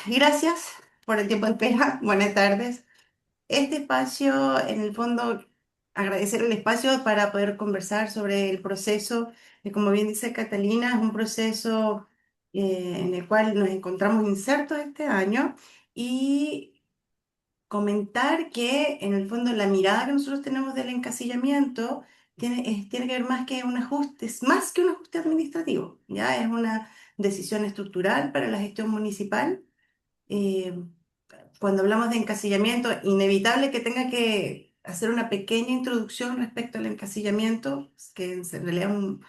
Gracias por el tiempo de espera. Buenas tardes. Este espacio, en el fondo, agradecer el espacio para poder conversar sobre el proceso, que como bien dice Catalina, es un proceso en el cual nos encontramos insertos este año y comentar que en el fondo la mirada que nosotros tenemos del encasillamiento tiene que ver más que un ajuste, es más que un ajuste administrativo, ya es una decisión estructural para la gestión municipal. eh, Cuando hablamos de encasillamiento, inevitable que tenga que hacer una pequeña introducción respecto al encasillamiento, que en realidad es un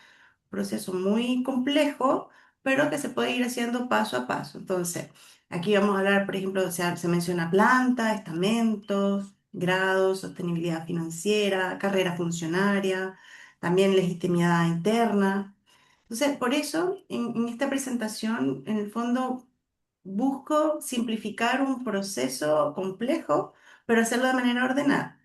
proceso muy complejo, pero que se puede ir haciendo paso a paso. Entonces, aquí vamos a hablar, por ejemplo, se menciona planta, estamentos, grados, sostenibilidad financiera, carrera funcionaria, también legitimidad interna. Entonces, por eso, en esta presentación, en el fondo, busco simplificar un proceso complejo, pero hacerlo de manera ordenada.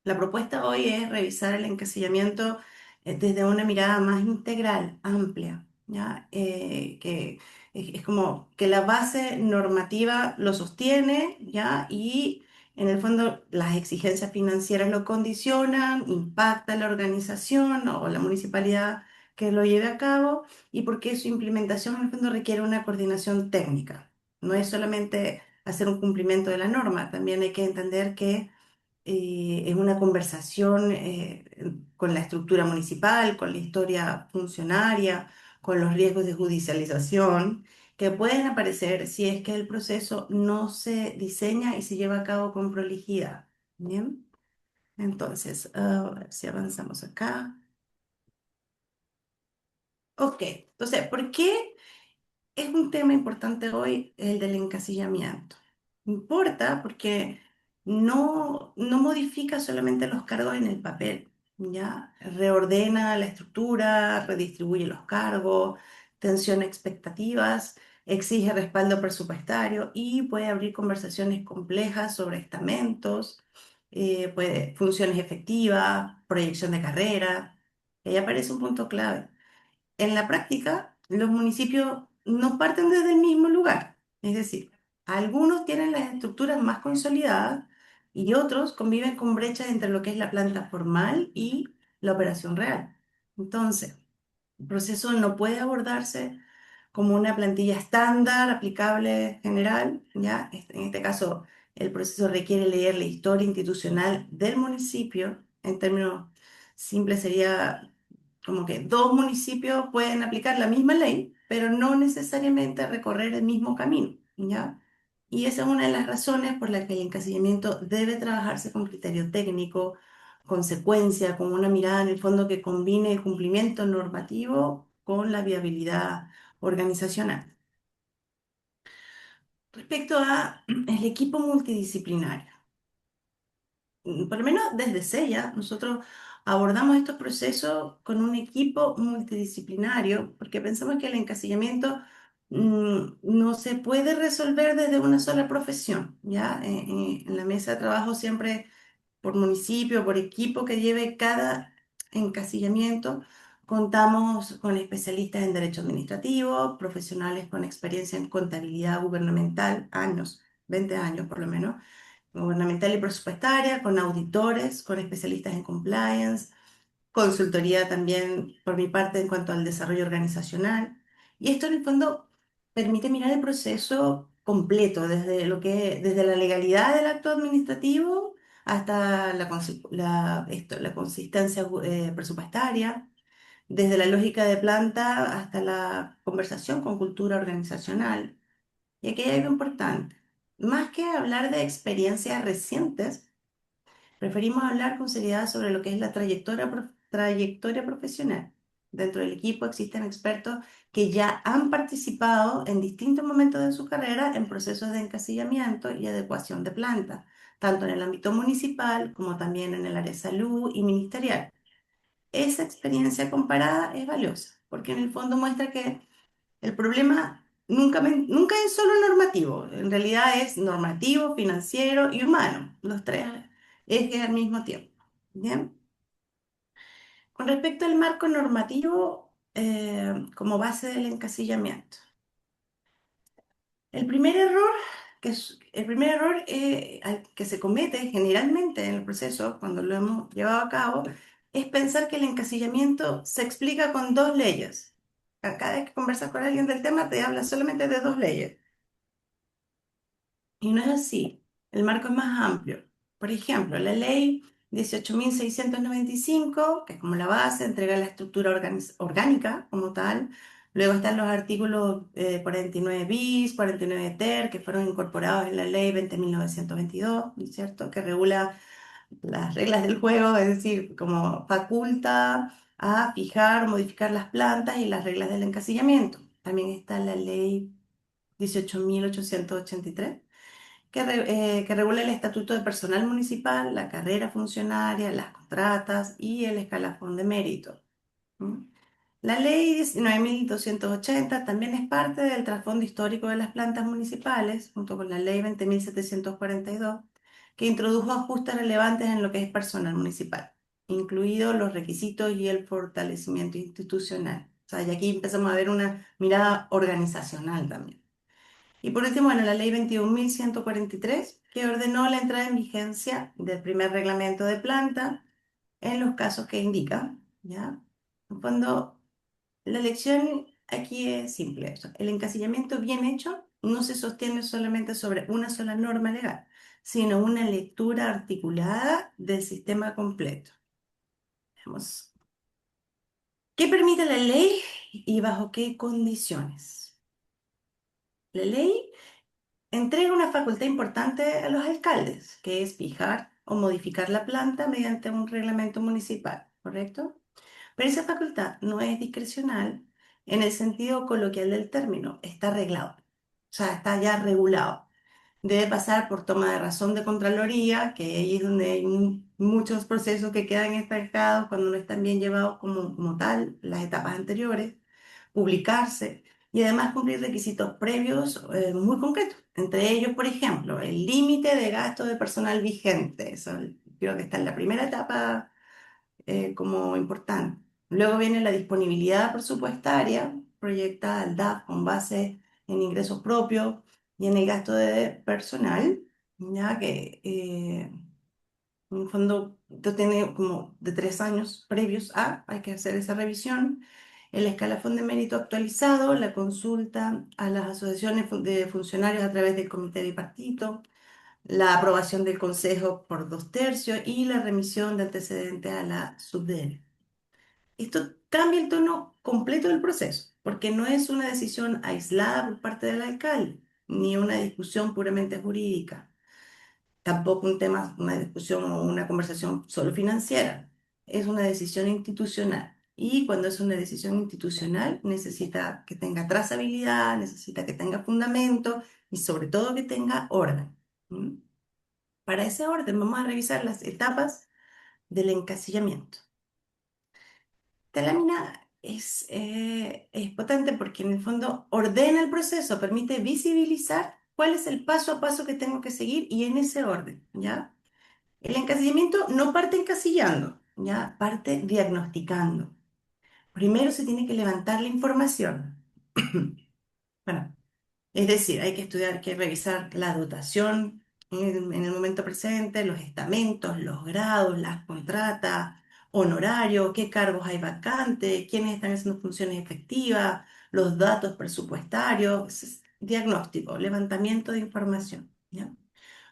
La propuesta hoy es revisar el encasillamiento desde una mirada más integral, amplia, ¿ya? Que es como que la base normativa lo sostiene, ¿ya? Y en el fondo las exigencias financieras lo condicionan, impacta la organización o la municipalidad que lo lleve a cabo y porque su implementación en el fondo requiere una coordinación técnica. No es solamente hacer un cumplimiento de la norma, también hay que entender que es una conversación con la estructura municipal, con la historia funcionaria, con los riesgos de judicialización que pueden aparecer si es que el proceso no se diseña y se lleva a cabo con prolijidad. Bien, entonces, a ver si avanzamos acá. Ok, entonces, ¿por qué es un tema importante hoy el del encasillamiento? Importa porque no modifica solamente los cargos en el papel, ¿ya? Reordena la estructura, redistribuye los cargos, tensiona expectativas, exige respaldo presupuestario y puede abrir conversaciones complejas sobre estamentos, funciones efectivas, proyección de carrera. Y ahí aparece un punto clave. En la práctica, los municipios no parten desde el mismo lugar. Es decir, algunos tienen las estructuras más consolidadas y otros conviven con brechas entre lo que es la planta formal y la operación real. Entonces, el proceso no puede abordarse como una plantilla estándar aplicable general, ¿ya? En este caso, el proceso requiere leer la historia institucional del municipio. En términos simples sería como que dos municipios pueden aplicar la misma ley, pero no necesariamente recorrer el mismo camino, ¿ya? Y esa es una de las razones por las que el encasillamiento debe trabajarse con criterio técnico, consecuencia, con una mirada en el fondo que combine el cumplimiento normativo con la viabilidad organizacional. Respecto a el equipo multidisciplinario, por lo menos desde SELLA, nosotros abordamos estos procesos con un equipo multidisciplinario porque pensamos que el encasillamiento no se puede resolver desde una sola profesión, ¿ya? En la mesa de trabajo siempre por municipio, por equipo que lleve cada encasillamiento. Contamos con especialistas en derecho administrativo, profesionales con experiencia en contabilidad gubernamental, años, 20 años por lo menos, gubernamental y presupuestaria, con auditores, con especialistas en compliance, consultoría también por mi parte en cuanto al desarrollo organizacional. Y esto en el fondo permite mirar el proceso completo, desde la legalidad del acto administrativo hasta la consistencia presupuestaria, desde la lógica de planta hasta la conversación con cultura organizacional. Y aquí hay algo importante. Más que hablar de experiencias recientes, preferimos hablar con seriedad sobre lo que es la trayectoria profesional. Dentro del equipo existen expertos que ya han participado en distintos momentos de su carrera en procesos de encasillamiento y adecuación de planta, tanto en el ámbito municipal como también en el área de salud y ministerial. Esa experiencia comparada es valiosa porque en el fondo muestra que el problema nunca es solo normativo, en realidad es normativo, financiero y humano, los tres ejes al mismo tiempo. Bien, con respecto al marco normativo como base del encasillamiento. El primer error que se comete generalmente en el proceso, cuando lo hemos llevado a cabo, es pensar que el encasillamiento se explica con dos leyes. Cada vez que conversas con alguien del tema, te habla solamente de dos leyes. Y no es así. El marco es más amplio. Por ejemplo, la ley 18.695, que es como la base, entrega la estructura orgánica como tal. Luego están los artículos 49 bis, 49 ter, que fueron incorporados en la ley 20.922, ¿no es cierto? Que regula las reglas del juego, es decir, como faculta a fijar, modificar las plantas y las reglas del encasillamiento. También está la ley 18.883 que regula el estatuto de personal municipal, la carrera funcionaria, las contratas y el escalafón de mérito. ¿M? La ley 19.280 también es parte del trasfondo histórico de las plantas municipales, junto con la ley 20.742, que introdujo ajustes relevantes en lo que es personal municipal, incluidos los requisitos y el fortalecimiento institucional. O sea, y aquí empezamos a ver una mirada organizacional también. Y por último, bueno, la ley 21.143 que ordenó la entrada en vigencia del primer reglamento de planta en los casos que indica, ¿ya? En fondo, la elección aquí es simple. O sea, el encasillamiento bien hecho no se sostiene solamente sobre una sola norma legal, sino una lectura articulada del sistema completo. Veamos. ¿Qué permite la ley y bajo qué condiciones? La ley entrega una facultad importante a los alcaldes, que es fijar o modificar la planta mediante un reglamento municipal, ¿correcto? Pero esa facultad no es discrecional en el sentido coloquial del término, está reglado, o sea, está ya regulado. Debe pasar por toma de razón de Contraloría, que ahí es donde hay muchos procesos que quedan estancados cuando no están bien llevados como tal, las etapas anteriores, publicarse y además cumplir requisitos previos muy concretos. Entre ellos, por ejemplo, el límite de gasto de personal vigente. Eso creo que está en la primera etapa como importante. Luego viene la disponibilidad presupuestaria, proyectada al DAF con base en ingresos propios y en el gasto de personal, ya que en el fondo esto tiene como de 3 años previos a, hay que hacer esa revisión. El escalafón de mérito actualizado, la consulta a las asociaciones de funcionarios a través del comité bipartito, la aprobación del Consejo por 2/3 y la remisión de antecedentes a la SUBDENE. Esto cambia el tono completo del proceso, porque no es una decisión aislada por parte del alcalde, ni una discusión puramente jurídica, tampoco un tema, una discusión o una conversación solo financiera. Es una decisión institucional. Y cuando es una decisión institucional, necesita que tenga trazabilidad, necesita que tenga fundamento y sobre todo que tenga orden. ¿M? Para ese orden vamos a revisar las etapas del encasillamiento. Esta lámina es potente porque en el fondo ordena el proceso, permite visibilizar cuál es el paso a paso que tengo que seguir y en ese orden, ¿ya? El encasillamiento no parte encasillando, ¿ya? Parte diagnosticando. Primero se tiene que levantar la información. Bueno, es decir, hay que estudiar, hay que revisar la dotación en el momento presente, los estamentos, los grados, las contratas, honorarios, qué cargos hay vacantes, quiénes están haciendo funciones efectivas, los datos presupuestarios, ese es diagnóstico, levantamiento de información, ¿ya?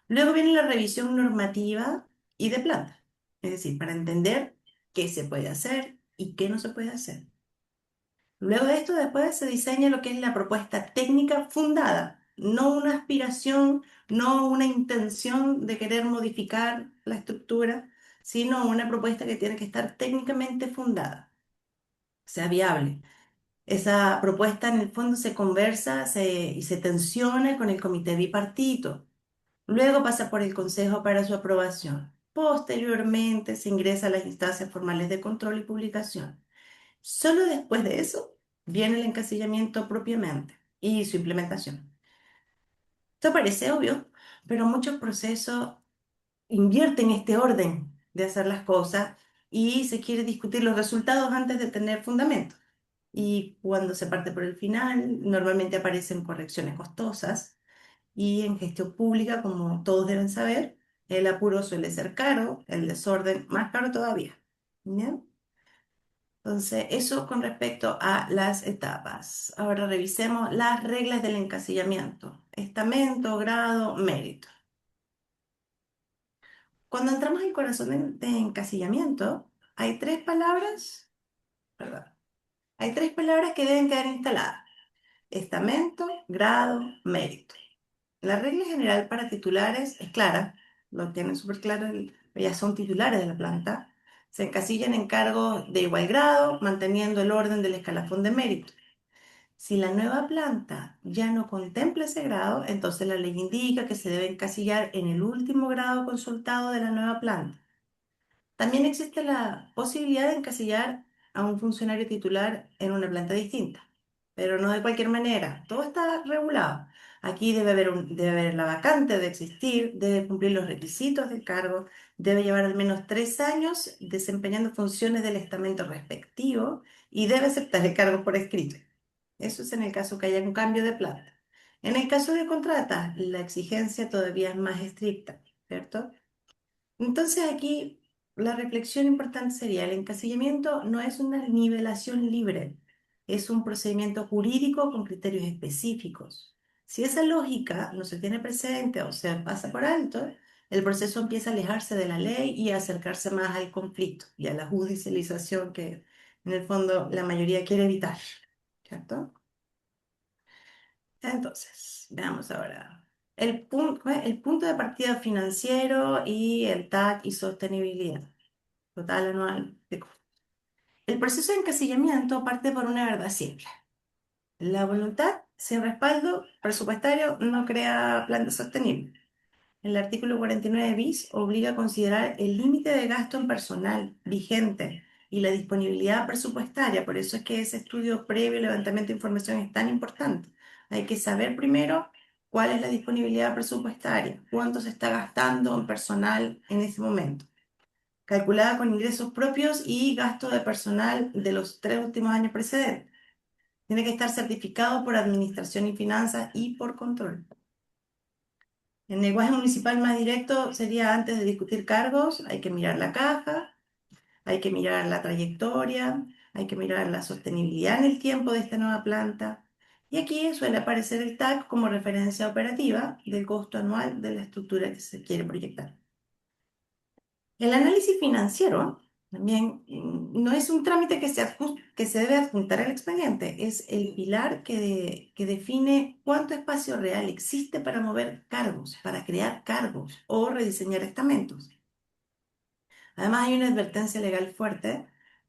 Luego viene la revisión normativa y de planta, es decir, para entender qué se puede hacer y qué no se puede hacer. Luego de esto, después se diseña lo que es la propuesta técnica fundada, no una aspiración, no una intención de querer modificar la estructura, sino una propuesta que tiene que estar técnicamente fundada, sea viable. Esa propuesta en el fondo se conversa y se tensiona con el comité bipartito. Luego pasa por el consejo para su aprobación. Posteriormente se ingresa a las instancias formales de control y publicación. Solo después de eso viene el encasillamiento propiamente y su implementación. Esto parece obvio, pero muchos procesos invierten este orden de hacer las cosas y se quiere discutir los resultados antes de tener fundamento. y cuando se parte por el final, normalmente aparecen correcciones costosas y en gestión pública, como todos deben saber, el apuro suele ser caro, el desorden más caro todavía. ¿Bien? Entonces, eso con respecto a las etapas. Ahora revisemos las reglas del encasillamiento. Estamento, grado, mérito. Cuando entramos al corazón de encasillamiento, hay tres palabras, perdón, hay tres palabras que deben quedar instaladas. Estamento, grado, mérito. La regla general para titulares es clara, lo tienen súper claro, ya son titulares de la planta. Se encasillan en cargos de igual grado, manteniendo el orden del escalafón de mérito. Si la nueva planta ya no contempla ese grado, entonces la ley indica que se debe encasillar en el último grado consultado de la nueva planta. También existe la posibilidad de encasillar a un funcionario titular en una planta distinta, pero no de cualquier manera. Todo está regulado. Aquí debe haber la vacante de existir, debe cumplir los requisitos del cargo, debe llevar al menos 3 años desempeñando funciones del estamento respectivo y debe aceptar el cargo por escrito. Eso es en el caso que haya un cambio de planta. En el caso de contrata, la exigencia todavía es más estricta, ¿cierto? Entonces aquí la reflexión importante sería, el encasillamiento no es una nivelación libre, es un procedimiento jurídico con criterios específicos. Si esa lógica no se tiene presente o se pasa por alto, el proceso empieza a alejarse de la ley y a acercarse más al conflicto y a la judicialización que en el fondo la mayoría quiere evitar, ¿cierto? Entonces, veamos ahora. El punto de partida financiero y el TAC y sostenibilidad total anual de costo. El proceso de encasillamiento parte por una verdad simple. La voluntad sin respaldo presupuestario no crea plan de sostenible. El artículo 49 bis obliga a considerar el límite de gasto en personal vigente y la disponibilidad presupuestaria. Por eso es que ese estudio previo y levantamiento de información es tan importante. Hay que saber primero cuál es la disponibilidad presupuestaria, cuánto se está gastando en personal en ese momento, calculada con ingresos propios y gasto de personal de los 3 últimos años precedentes. Tiene que estar certificado por Administración y Finanzas y por control. El lenguaje municipal más directo sería: antes de discutir cargos, hay que mirar la caja, hay que mirar la trayectoria, hay que mirar la sostenibilidad en el tiempo de esta nueva planta. Y aquí suele aparecer el TAC como referencia operativa del costo anual de la estructura que se quiere proyectar. El análisis financiero también no es un trámite que se debe adjuntar al expediente, es el pilar que define cuánto espacio real existe para mover cargos, para crear cargos o rediseñar estamentos. Además, hay una advertencia legal fuerte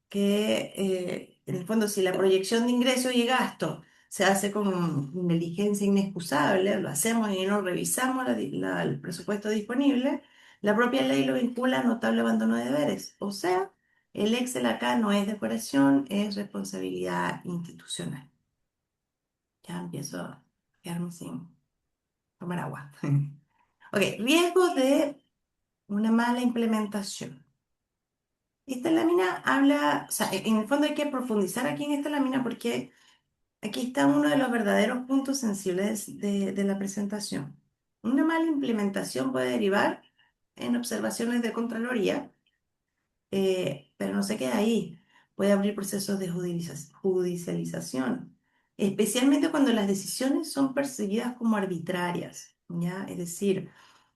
que, en el fondo, si la proyección de ingresos y gastos se hace con negligencia inexcusable, lo hacemos y no revisamos el presupuesto disponible, la propia ley lo vincula a notable abandono de deberes. O sea, el Excel acá no es decoración, es responsabilidad institucional. Ya empiezo a quedarme sin tomar agua. Ok, riesgos de una mala implementación. Esta lámina habla, o sea, en el fondo hay que profundizar aquí en esta lámina porque aquí está uno de los verdaderos puntos sensibles de la presentación. Una mala implementación puede derivar en observaciones de Contraloría, pero no se queda ahí. Puede abrir procesos de judicialización, especialmente cuando las decisiones son percibidas como arbitrarias, ¿ya? Es decir,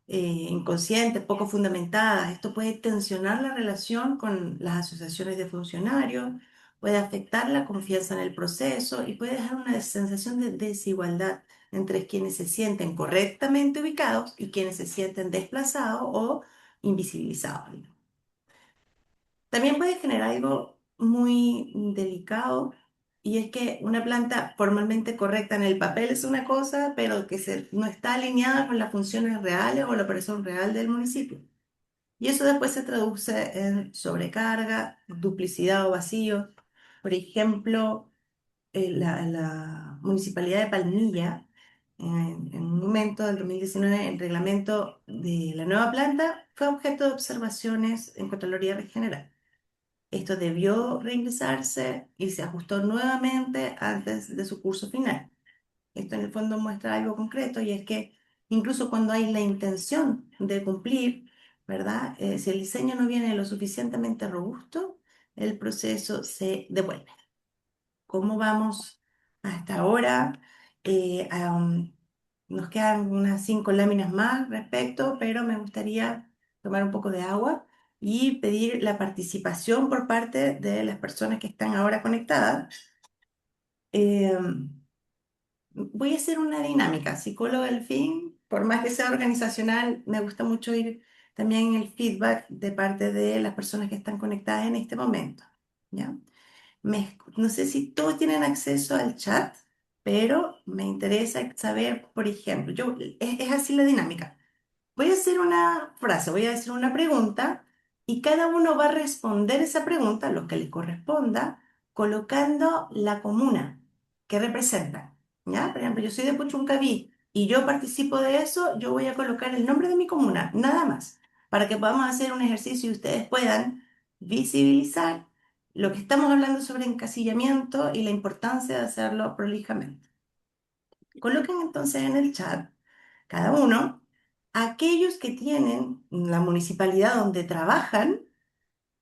inconscientes, poco fundamentadas. Esto puede tensionar la relación con las asociaciones de funcionarios, puede afectar la confianza en el proceso y puede dejar una sensación de desigualdad entre quienes se sienten correctamente ubicados y quienes se sienten desplazados o invisibilizados. También puede generar algo muy delicado, y es que una planta formalmente correcta en el papel es una cosa, pero que no está alineada con las funciones reales o la operación real del municipio. Y eso después se traduce en sobrecarga, duplicidad o vacío. Por ejemplo, la Municipalidad de Palmilla, en un momento del 2019, el reglamento de la nueva planta fue objeto de observaciones en Contraloría General. Esto debió reingresarse y se ajustó nuevamente antes de su curso final. Esto en el fondo muestra algo concreto y es que incluso cuando hay la intención de cumplir, ¿verdad? Si el diseño no viene lo suficientemente robusto, el proceso se devuelve. ¿Cómo vamos hasta ahora? Nos quedan unas 5 láminas más respecto, pero me gustaría tomar un poco de agua y pedir la participación por parte de las personas que están ahora conectadas. Voy a hacer una dinámica, psicóloga al fin, por más que sea organizacional, me gusta mucho ir también en el feedback de parte de las personas que están conectadas en este momento, ¿ya? No sé si todos tienen acceso al chat, pero me interesa saber, por ejemplo, es así la dinámica. Voy a hacer una frase, voy a hacer una pregunta y cada uno va a responder esa pregunta, lo que le corresponda, colocando la comuna que representa. ¿Ya? Por ejemplo, yo soy de Puchuncaví y yo participo de eso, yo voy a colocar el nombre de mi comuna, nada más, para que podamos hacer un ejercicio y ustedes puedan visibilizar lo que estamos hablando sobre encasillamiento y la importancia de hacerlo prolijamente. Coloquen entonces en el chat cada uno aquellos que tienen la municipalidad donde trabajan,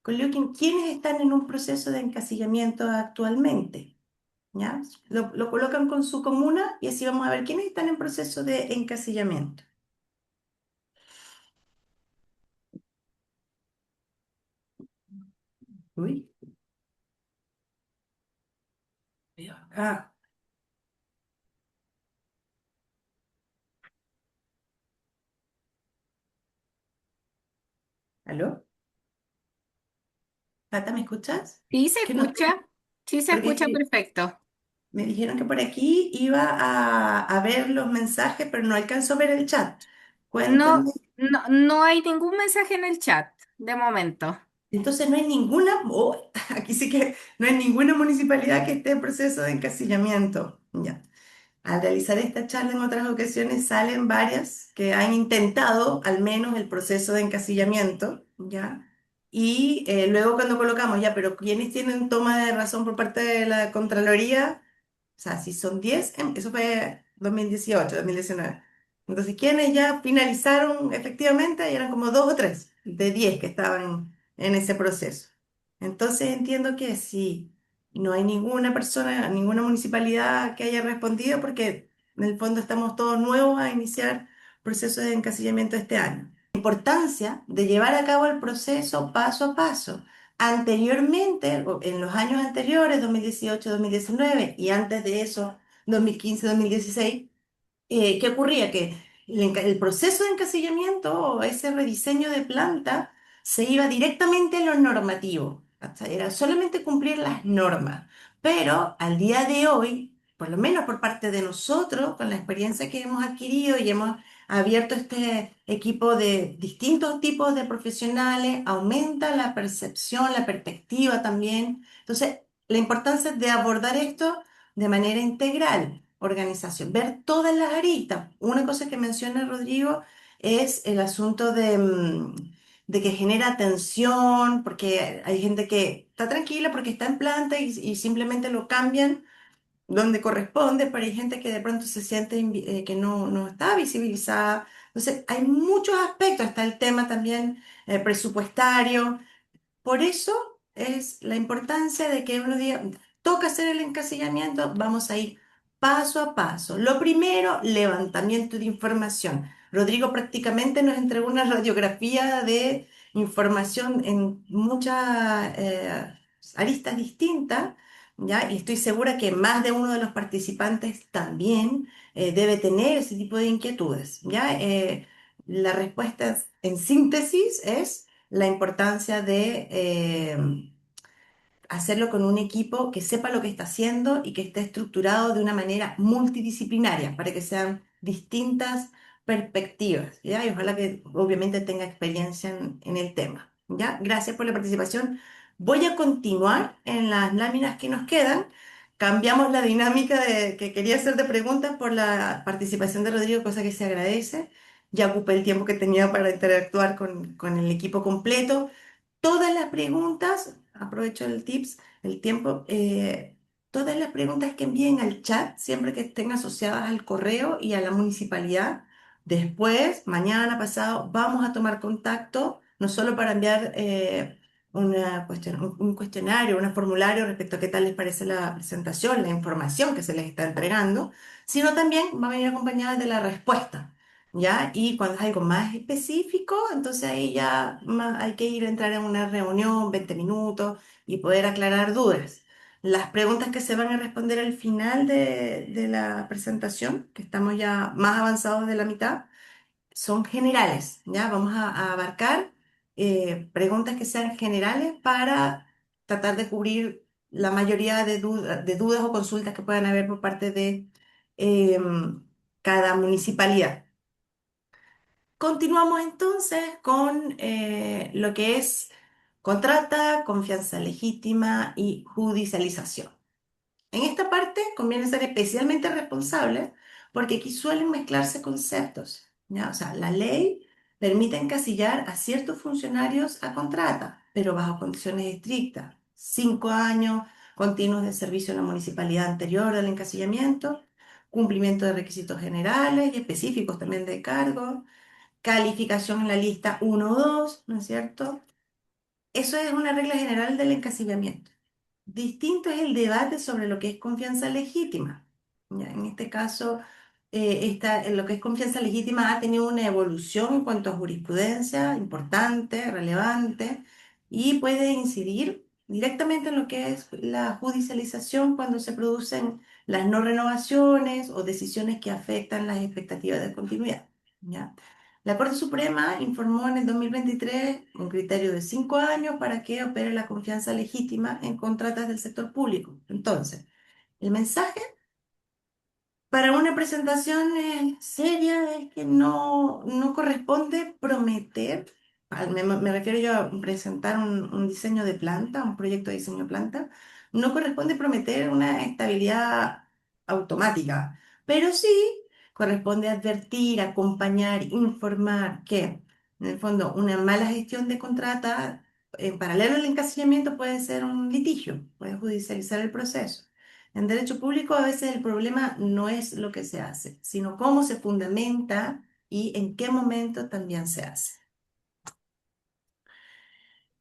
coloquen quiénes están en un proceso de encasillamiento actualmente, ¿ya? Lo colocan con su comuna y así vamos a ver quiénes están en proceso de encasillamiento. Uy, ah, ¿aló? Pata, ¿me escuchas? Sí se Que no, escucha, sí se porque es escucha que perfecto. me dijeron que por aquí iba a ver los mensajes, pero no alcanzo a ver el chat. No, Cuéntenme. no hay ningún mensaje en el chat de momento. Entonces no hay ninguna, aquí sí que no hay ninguna municipalidad que esté en proceso de encasillamiento. Ya. Al realizar esta charla en otras ocasiones salen varias que han intentado al menos el proceso de encasillamiento, ¿ya? Y luego cuando colocamos, ya, pero ¿quiénes tienen toma de razón por parte de la Contraloría? O sea, si son 10, eso fue 2018, 2019. Entonces, ¿quiénes ya finalizaron efectivamente? Y eran como 2 o 3 de 10 que estaban en ese proceso. Entonces, entiendo que si no hay ninguna persona, ninguna municipalidad que haya respondido, porque en el fondo estamos todos nuevos a iniciar procesos de encasillamiento este año. La importancia de llevar a cabo el proceso paso a paso. Anteriormente, o en los años anteriores, 2018, 2019, y antes de eso, 2015, 2016, ¿qué ocurría? Que el proceso de encasillamiento o ese rediseño de planta se iba directamente a lo normativo. ¿Cachai? Era solamente cumplir las normas. Pero al día de hoy, por lo menos por parte de nosotros, con la experiencia que hemos adquirido y hemos abierto este equipo de distintos tipos de profesionales, aumenta la percepción, la perspectiva también. Entonces, la importancia de abordar esto de manera integral, organización, ver todas las aristas. Una cosa que menciona Rodrigo es el asunto de que genera tensión, porque hay gente que está tranquila porque está en planta y simplemente lo cambian donde corresponde, pero hay gente que de pronto se siente que no está visibilizada. Entonces, hay muchos aspectos, está el tema también presupuestario. Por eso es la importancia de que uno diga, toca hacer el encasillamiento, vamos a ir paso a paso. Lo primero, levantamiento de información. Rodrigo prácticamente nos entregó una radiografía de información en muchas aristas distintas, ¿ya? Y estoy segura que más de uno de los participantes también debe tener ese tipo de inquietudes, ¿ya? La respuesta en síntesis es la importancia de hacerlo con un equipo que sepa lo que está haciendo y que esté estructurado de una manera multidisciplinaria para que sean distintas perspectivas, ¿ya? Y ojalá que obviamente tenga experiencia en el tema, ¿ya? Gracias por la participación. Voy a continuar en las láminas que nos quedan. Cambiamos la dinámica de, que quería hacer de preguntas por la participación de Rodrigo, cosa que se agradece. Ya ocupé el tiempo que tenía para interactuar con el equipo completo. Todas las preguntas, aprovecho el tips, el tiempo. Todas las preguntas que envíen al chat, siempre que estén asociadas al correo y a la municipalidad, después, mañana, pasado, vamos a tomar contacto, no solo para enviar un cuestionario, un formulario respecto a qué tal les parece la presentación, la información que se les está entregando, sino también va a venir acompañada de la respuesta. ¿Ya? Y cuando es algo más específico, entonces ahí ya hay que ir a entrar en una reunión, 20 minutos, y poder aclarar dudas. Las preguntas que se van a responder al final de la presentación, que estamos ya más avanzados de la mitad, son generales, ¿ya? Vamos a abarcar preguntas que sean generales para tratar de cubrir la mayoría de dudas o consultas que puedan haber por parte de cada municipalidad. Continuamos entonces con lo que es contrata, confianza legítima y judicialización. En esta parte conviene ser especialmente responsable porque aquí suelen mezclarse conceptos, ¿ya? O sea, la ley permite encasillar a ciertos funcionarios a contrata, pero bajo condiciones estrictas. 5 años continuos de servicio en la municipalidad anterior al encasillamiento, cumplimiento de requisitos generales y específicos también de cargos, calificación en la lista 1 o 2, ¿no es cierto? Eso es una regla general del encasillamiento. Distinto es el debate sobre lo que es confianza legítima. Ya, en este caso, en lo que es confianza legítima ha tenido una evolución en cuanto a jurisprudencia importante, relevante, y puede incidir directamente en lo que es la judicialización cuando se producen las no renovaciones o decisiones que afectan las expectativas de continuidad. ¿Ya? La Corte Suprema informó en el 2023 un criterio de 5 años para que opere la confianza legítima en contratas del sector público. Entonces, el mensaje para una presentación seria es que no corresponde prometer, me refiero yo a presentar un diseño de planta, un proyecto de diseño de planta, no corresponde prometer una estabilidad automática, pero sí corresponde advertir, acompañar, informar que, en el fondo, una mala gestión de contrata en paralelo al encasillamiento puede ser un litigio, puede judicializar el proceso. En derecho público a veces el problema no es lo que se hace, sino cómo se fundamenta y en qué momento también se hace.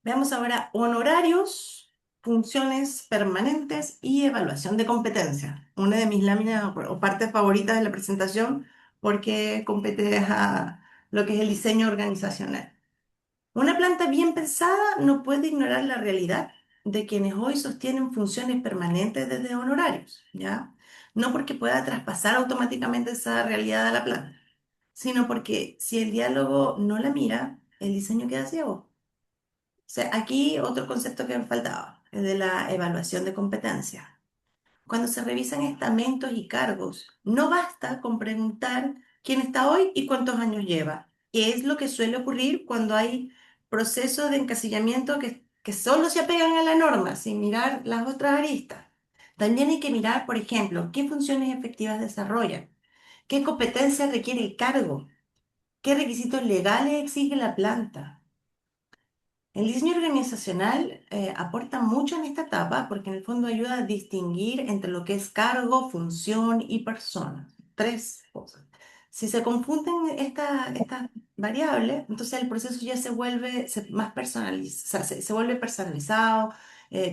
Veamos ahora honorarios, funciones permanentes y evaluación de competencia. Una de mis láminas o partes favoritas de la presentación porque compete a lo que es el diseño organizacional. Una planta bien pensada no puede ignorar la realidad de quienes hoy sostienen funciones permanentes desde honorarios, ¿ya? No porque pueda traspasar automáticamente esa realidad a la planta, sino porque si el diálogo no la mira, el diseño queda ciego. O sea, aquí otro concepto que me faltaba, el de la evaluación de competencia. Cuando se revisan estamentos y cargos, no basta con preguntar quién está hoy y cuántos años lleva, que es lo que suele ocurrir cuando hay procesos de encasillamiento que solo se apegan a la norma, sin mirar las otras aristas. También hay que mirar, por ejemplo, qué funciones efectivas desarrollan, qué competencias requiere el cargo, qué requisitos legales exige la planta. El diseño organizacional aporta mucho en esta etapa porque en el fondo ayuda a distinguir entre lo que es cargo, función y persona. Tres cosas. Si se confunden estas variables, entonces el proceso ya se vuelve más personalizado, se vuelve personalizado,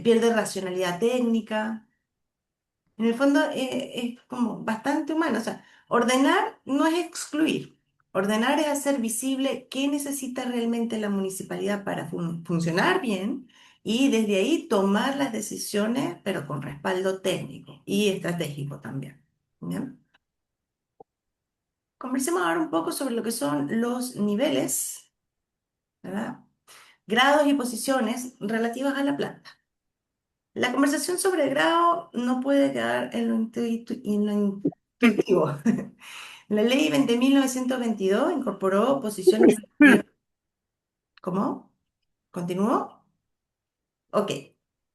pierde racionalidad técnica. En el fondo es como bastante humano. O sea, ordenar no es excluir. Ordenar es hacer visible qué necesita realmente la municipalidad para funcionar bien y desde ahí tomar las decisiones, pero con respaldo técnico y estratégico también. ¿Bien? Conversemos ahora un poco sobre lo que son los niveles, ¿verdad? Grados y posiciones relativas a la planta. La conversación sobre el grado no puede quedar en lo intuitivo. La ley 20.922 incorporó posiciones relativas. ¿Cómo? ¿Continuó? Ok.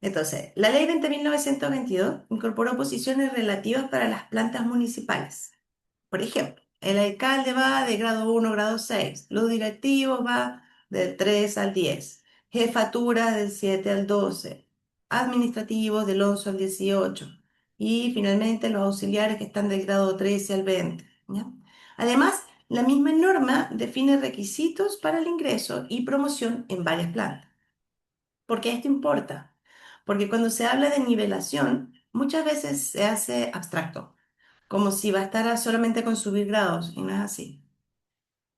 Entonces, la ley 20.922 incorporó posiciones relativas para las plantas municipales. Por ejemplo, el alcalde va de grado 1 a grado 6. Los directivos va del 3 al 10. jefatura del 7 al 12, administrativos del 11 al 18 y finalmente los auxiliares que están del grado 13 al 20. ¿Ya? Además, la misma norma define requisitos para el ingreso y promoción en varias plantas. ¿Por qué esto importa? Porque cuando se habla de nivelación, muchas veces se hace abstracto, como si bastara solamente con subir grados, y no es así.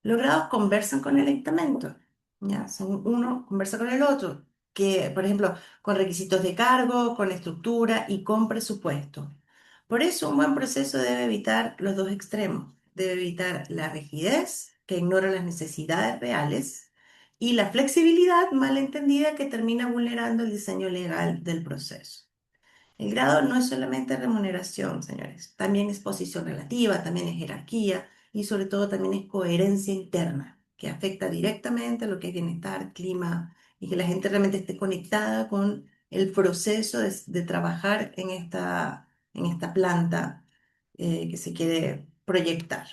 Los grados conversan con el estamento, ¿ya? Uno conversa con el otro, que, por ejemplo, con requisitos de cargo, con estructura y con presupuesto. Por eso, un buen proceso debe evitar los dos extremos. Debe evitar la rigidez, que ignora las necesidades reales, y la flexibilidad malentendida que termina vulnerando el diseño legal del proceso. El grado no es solamente remuneración, señores, también es posición relativa, también es jerarquía y sobre todo también es coherencia interna, que afecta directamente a lo que es bienestar, clima y que la gente realmente esté conectada con el proceso de trabajar en esta planta que se quiere proyectar.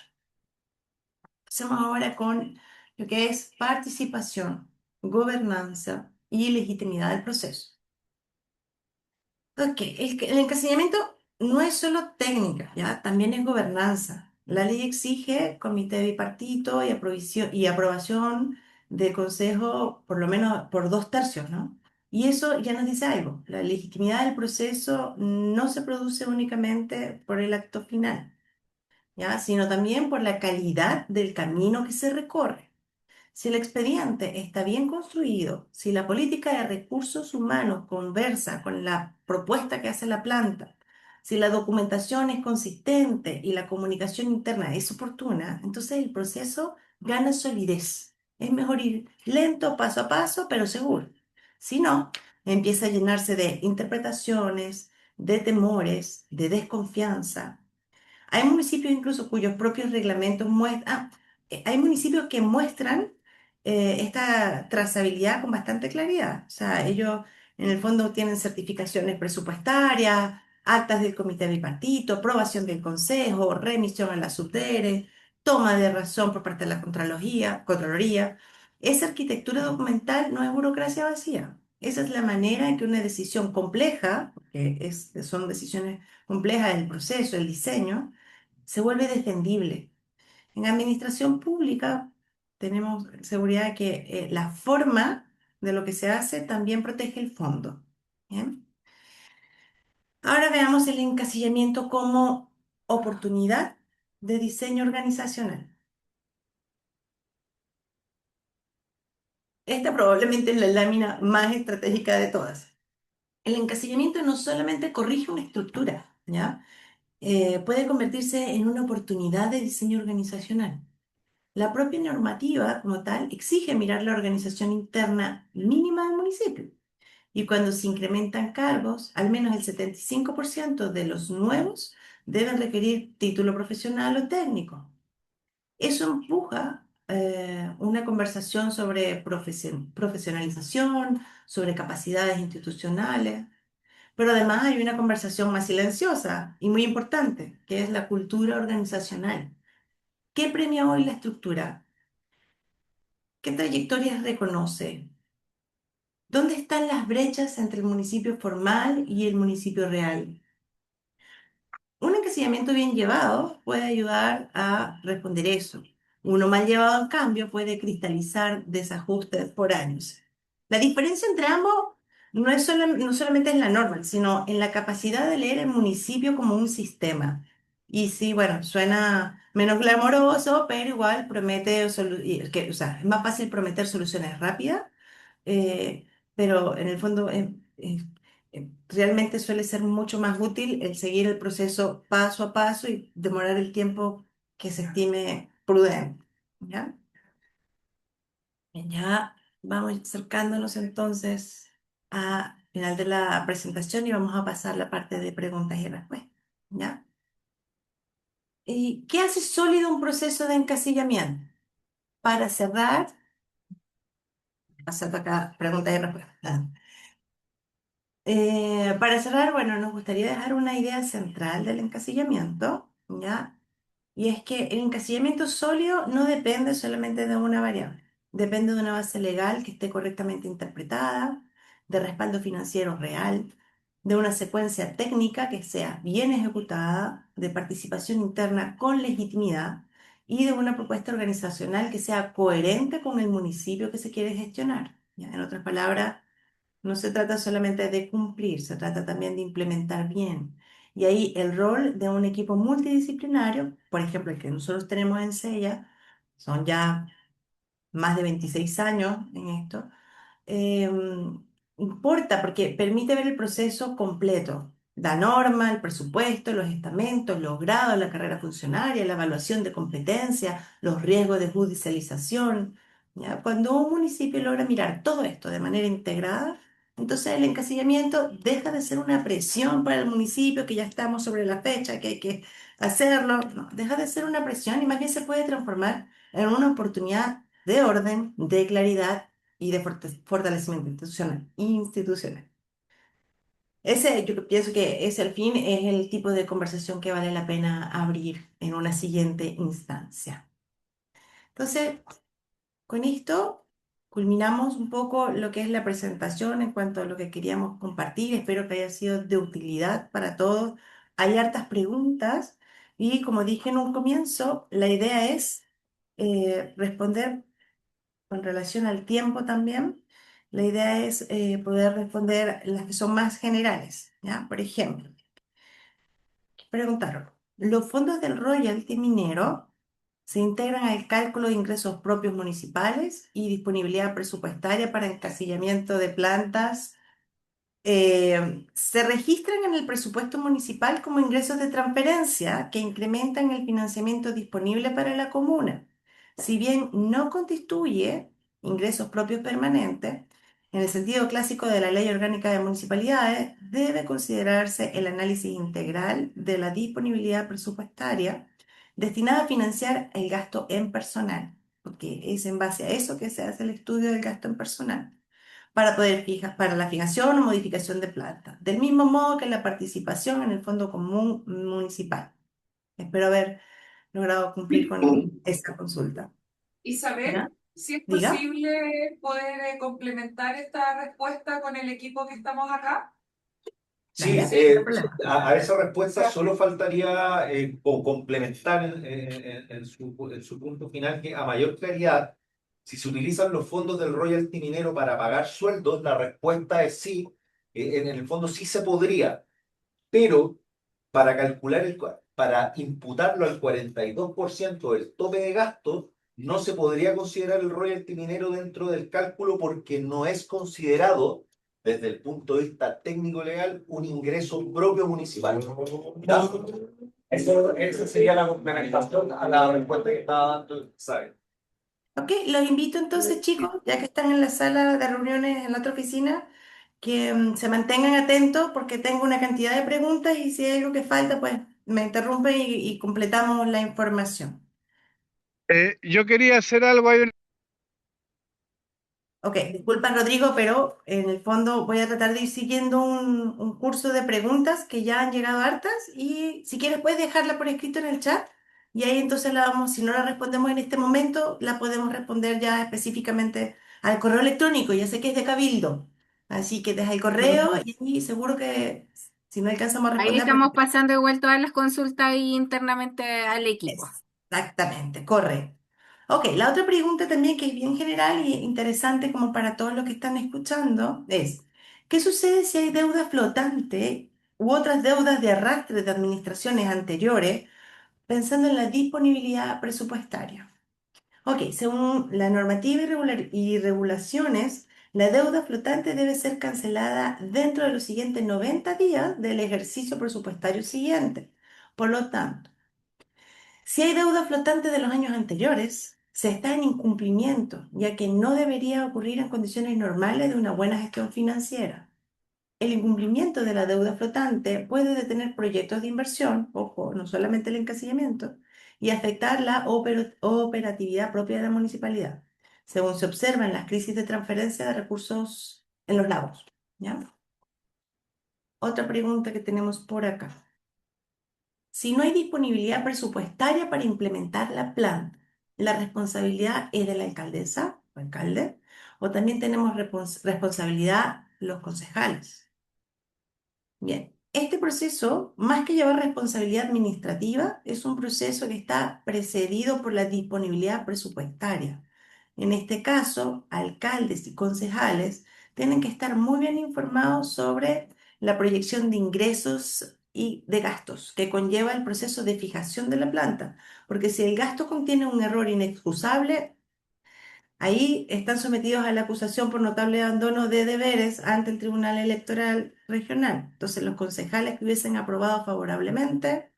Hacemos ahora con lo que es participación, gobernanza y legitimidad del proceso. Ok, el encasillamiento no es solo técnica, ¿ya? También es gobernanza. La ley exige comité bipartito y aprobación de consejo por lo menos por 2/3, ¿no? Y eso ya nos dice algo. La legitimidad del proceso no se produce únicamente por el acto final, ¿ya? Sino también por la calidad del camino que se recorre. Si el expediente está bien construido, si la política de recursos humanos conversa con la propuesta que hace la planta, si la documentación es consistente y la comunicación interna es oportuna, entonces el proceso gana solidez. Es mejor ir lento, paso a paso, pero seguro. Si no, empieza a llenarse de interpretaciones, de temores, de desconfianza. Hay municipios incluso cuyos propios reglamentos muestran, hay municipios que muestran esta trazabilidad con bastante claridad. O sea, ellos en el fondo tienen certificaciones presupuestarias, actas del comité bipartito, aprobación del consejo, remisión a la subdere, toma de razón por parte de la Contraloría. Esa arquitectura documental no es burocracia vacía. Esa es la manera en que una decisión compleja, porque son decisiones complejas del proceso, el diseño, se vuelve defendible. En administración pública tenemos seguridad de que la forma de lo que se hace también protege el fondo. ¿Bien? Ahora veamos el encasillamiento como oportunidad de diseño organizacional. Esta probablemente es la lámina más estratégica de todas. El encasillamiento no solamente corrige una estructura, ¿ya? Puede convertirse en una oportunidad de diseño organizacional. La propia normativa, como tal, exige mirar la organización interna mínima del municipio. Y cuando se incrementan cargos, al menos el 75% de los nuevos deben requerir título profesional o técnico. Eso empuja una conversación sobre profesionalización, sobre capacidades institucionales, pero además hay una conversación más silenciosa y muy importante, que es la cultura organizacional. ¿Qué premia hoy la estructura? ¿Qué trayectorias reconoce? ¿Dónde están las brechas entre el municipio formal y el municipio real? Un encasillamiento bien llevado puede ayudar a responder eso. Uno mal llevado, en cambio, puede cristalizar desajustes por años. La diferencia entre ambos no solamente en la norma, sino en la capacidad de leer el municipio como un sistema. Y sí, bueno, suena menos glamoroso, pero igual promete, o sea, es más fácil prometer soluciones rápidas, eh, pero en el fondo realmente suele ser mucho más útil el seguir el proceso paso a paso y demorar el tiempo que se estime prudente. ¿Ya? Bien, ya vamos acercándonos entonces al final de la presentación y vamos a pasar la parte de preguntas y respuestas. ¿Ya? ¿Y qué hace sólido un proceso de encasillamiento? Para cerrar, pasando acá preguntas y respuestas. Para cerrar, bueno, nos gustaría dejar una idea central del encasillamiento, ¿ya? Y es que el encasillamiento sólido no depende solamente de una variable. depende de una base legal que esté correctamente interpretada, de respaldo financiero real, de una secuencia técnica que sea bien ejecutada, de participación interna con legitimidad y de una propuesta organizacional que sea coherente con el municipio que se quiere gestionar. Ya, en otras palabras, no se trata solamente de cumplir, se trata también de implementar bien. Y ahí el rol de un equipo multidisciplinario, por ejemplo, el que nosotros tenemos en SEIA, son ya más de 26 años en esto, eh, importa porque permite ver el proceso completo. La norma, el presupuesto, los estamentos, los grados, la carrera funcionaria, la evaluación de competencia, los riesgos de judicialización. ¿Ya? Cuando un municipio logra mirar todo esto de manera integrada, entonces el encasillamiento deja de ser una presión para el municipio, que ya estamos sobre la fecha, que hay que hacerlo. No, deja de ser una presión y más bien se puede transformar en una oportunidad de orden, de claridad y de fortalecimiento institucional. Ese, yo pienso que ese al fin es el tipo de conversación que vale la pena abrir en una siguiente instancia. Entonces, con esto culminamos un poco lo que es la presentación en cuanto a lo que queríamos compartir. Espero que haya sido de utilidad para todos. Hay hartas preguntas y como dije en un comienzo, la idea es responder con relación al tiempo también. La idea es poder responder las que son más generales, ¿ya? Por ejemplo, preguntaron, ¿los fondos del royalty minero se integran al cálculo de ingresos propios municipales y disponibilidad presupuestaria para encasillamiento de plantas se registran en el presupuesto municipal como ingresos de transferencia que incrementan el financiamiento disponible para la comuna? Si bien no constituye ingresos propios permanentes, en el sentido clásico de la Ley Orgánica de Municipalidades, debe considerarse el análisis integral de la disponibilidad presupuestaria destinada a financiar el gasto en personal, porque es en base a eso que se hace el estudio del gasto en personal para poder fijar, para la fijación o modificación de planta, del mismo modo que la participación en el Fondo Común Municipal. Espero haber logrado cumplir con esta consulta. Isabel, ¿Ya? si es Diga. posible poder complementar esta respuesta con el equipo que estamos acá. Sí, Dale, no hay problema. a esa respuesta solo faltaría o complementar en su punto final que a mayor claridad, si se utilizan los fondos del royalty minero para pagar sueldos, la respuesta es sí, en el fondo sí se podría, pero para imputarlo al 42% del tope de gasto, no se podría considerar el royalty minero dentro del cálculo porque no es considerado, desde el punto de vista técnico-legal, un ingreso propio municipal. ¿Ya? Esa sería la complementación a la respuesta que estaba dando, ¿sabes? Ok, los invito entonces, chicos, ya que están en la sala de reuniones en la otra oficina, que se mantengan atentos porque tengo una cantidad de preguntas y si hay algo que falta, pues me interrumpen y completamos la información. Yo quería hacer algo, Ok, disculpa Rodrigo, pero en el fondo voy a tratar de ir siguiendo un curso de preguntas que ya han llegado hartas y si quieres puedes dejarla por escrito en el chat y ahí entonces la vamos, si no la respondemos en este momento, la podemos responder ya específicamente al correo electrónico, ya sé que es de Cabildo, así que deja el correo y seguro que si no alcanzamos a Ahí responder, estamos pasando de vuelta a las consultas ahí internamente al equipo. exactamente, correcto. Ok, la otra pregunta también que es bien general y interesante como para todos los que están escuchando es, ¿qué sucede si hay deuda flotante u otras deudas de arrastre de administraciones anteriores pensando en la disponibilidad presupuestaria? Ok, según la normativa y regulaciones, la deuda flotante debe ser cancelada dentro de los siguientes 90 días del ejercicio presupuestario siguiente. Por lo tanto, si hay deuda flotante de los años anteriores, se está en incumplimiento, ya que no debería ocurrir en condiciones normales de una buena gestión financiera. El incumplimiento de la deuda flotante puede detener proyectos de inversión, ojo, no solamente el encasillamiento, y afectar la operatividad propia de la municipalidad, según se observa en las crisis de transferencia de recursos en los lagos. ¿Ya? Otra pregunta que tenemos por acá. Si no hay disponibilidad presupuestaria para implementar la plan, ¿la responsabilidad es de la alcaldesa? alcalde, o también tenemos responsabilidad los concejales. Bien, este proceso, más que llevar responsabilidad administrativa, es un proceso que está precedido por la disponibilidad presupuestaria. En este caso, alcaldes y concejales tienen que estar muy bien informados sobre la proyección de ingresos y de gastos que conlleva el proceso de fijación de la planta, porque si el gasto contiene un error inexcusable, ahí están sometidos a la acusación por notable abandono de deberes ante el Tribunal Electoral Regional. Entonces, los concejales que hubiesen aprobado favorablemente,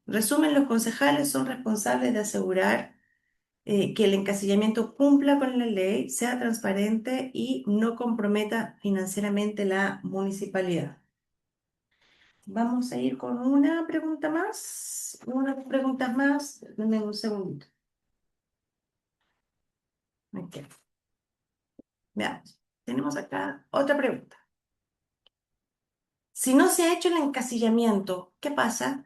resumen, los concejales son responsables de asegurar que el encasillamiento cumpla con la ley, sea transparente y no comprometa financieramente la municipalidad. Vamos a ir con una pregunta más, unas preguntas más. Denme un segundo. Ok, veamos. Tenemos acá otra pregunta. Si no se ha hecho el encasillamiento, ¿qué pasa?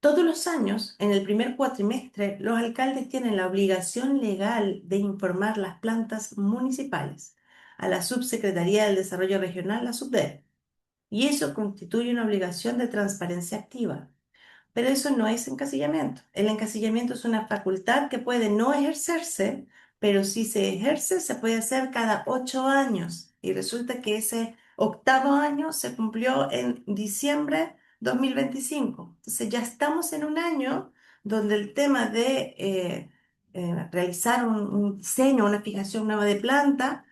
Todos los años, en el primer cuatrimestre, los alcaldes tienen la obligación legal de informar las plantas municipales a la Subsecretaría del Desarrollo Regional, la SUBDER, y eso constituye una obligación de transparencia activa. Pero eso no es encasillamiento. El encasillamiento es una facultad que puede no ejercerse, pero si se ejerce, se puede hacer cada 8 años. Y resulta que ese octavo año se cumplió en diciembre 2025. Entonces ya estamos en un año donde el tema de realizar un diseño, una fijación nueva de planta,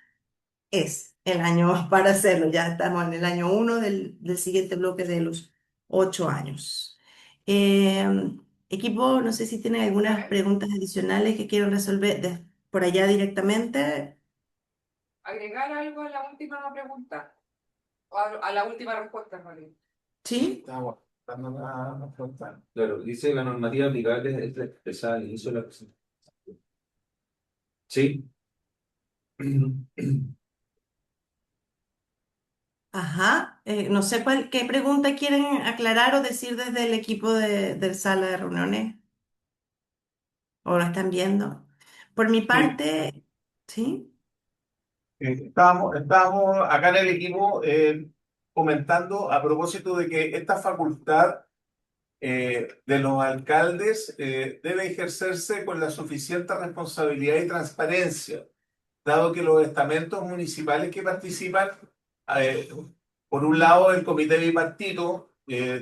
es el año para hacerlo. Ya estamos en el año uno del siguiente bloque de los 8 años. Eh, Equipo, no sé si tienen algunas preguntas adicionales que quieran resolver por allá directamente. Agregar algo a la última pregunta, o a la última respuesta, María. ¿Sí? Estamos dando una pregunta. Claro, dice la normativa aplicable es la expresada al inicio de la presentación. Sí. Ajá. No sé qué pregunta quieren aclarar o decir desde el equipo de sala de reuniones. ¿O lo están viendo? Por mi Sí, parte, ¿sí? estábamos acá en el equipo comentando a propósito de que esta facultad de los alcaldes debe ejercerse con la suficiente responsabilidad y transparencia, dado que los estamentos municipales que participan, eh, por un lado el comité bipartito,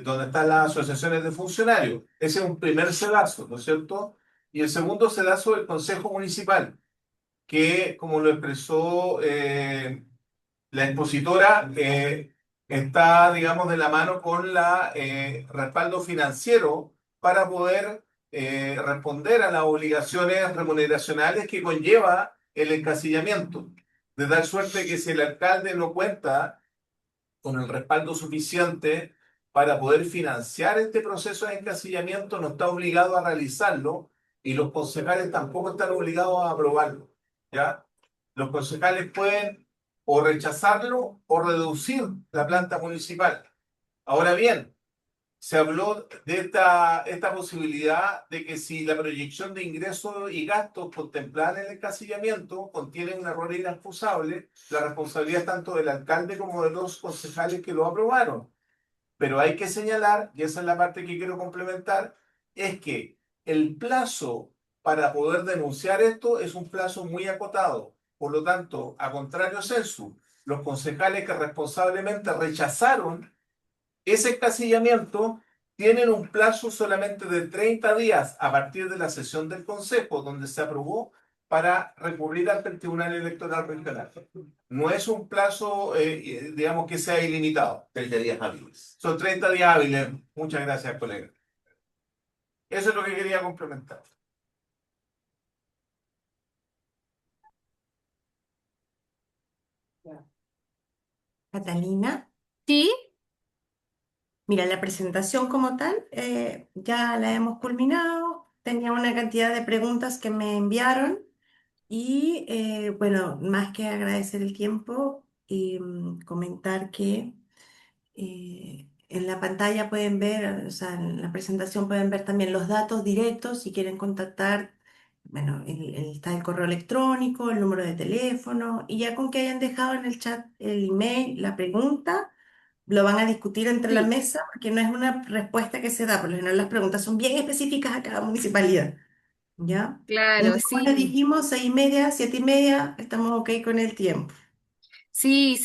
donde están las asociaciones de funcionarios, ese es un primer sedazo, ¿no es cierto? Y el segundo sedazo el Consejo Municipal que, como lo expresó la expositora, está, digamos, de la mano con la respaldo financiero para poder responder a las obligaciones remuneracionales que conlleva el encasillamiento. De tal suerte que si el alcalde no cuenta con el respaldo suficiente para poder financiar este proceso de encasillamiento, no está obligado a realizarlo y los concejales tampoco están obligados a aprobarlo. ¿Ya? Los concejales pueden o rechazarlo o reducir la planta municipal. Ahora bien, se habló de esta posibilidad de que si la proyección de ingresos y gastos contemplada en el encasillamiento contiene un error inexcusable, la responsabilidad es tanto del alcalde como de los concejales que lo aprobaron. Pero hay que señalar, y esa es la parte que quiero complementar, es que el plazo para poder denunciar esto es un plazo muy acotado. Por lo tanto, a contrario censo, los concejales que responsablemente rechazaron ese encasillamiento tienen un plazo solamente de 30 días a partir de la sesión del Consejo, donde se aprobó para recurrir ante el Tribunal Electoral Regional. No es un plazo, digamos, que sea ilimitado. 30 días hábiles. Son 30 días hábiles. Muchas gracias, colega. Eso es lo que quería complementar. Catalina. Sí, Mira, la presentación como tal ya la hemos culminado. Tenía una cantidad de preguntas que me enviaron y bueno, más que agradecer el tiempo y comentar que en la pantalla pueden ver, o sea, en la presentación pueden ver también los datos directos si quieren contactar bueno, está el correo electrónico, el número de teléfono, y ya con que hayan dejado en el chat el email, la pregunta, lo van a discutir entre la Sí, mesa, porque no es una respuesta que se da, por lo general las preguntas son bien específicas a cada municipalidad, ¿ya? claro, Entonces, como les sí. dijimos, 6:30, 7:30, estamos ok con el tiempo. Sí,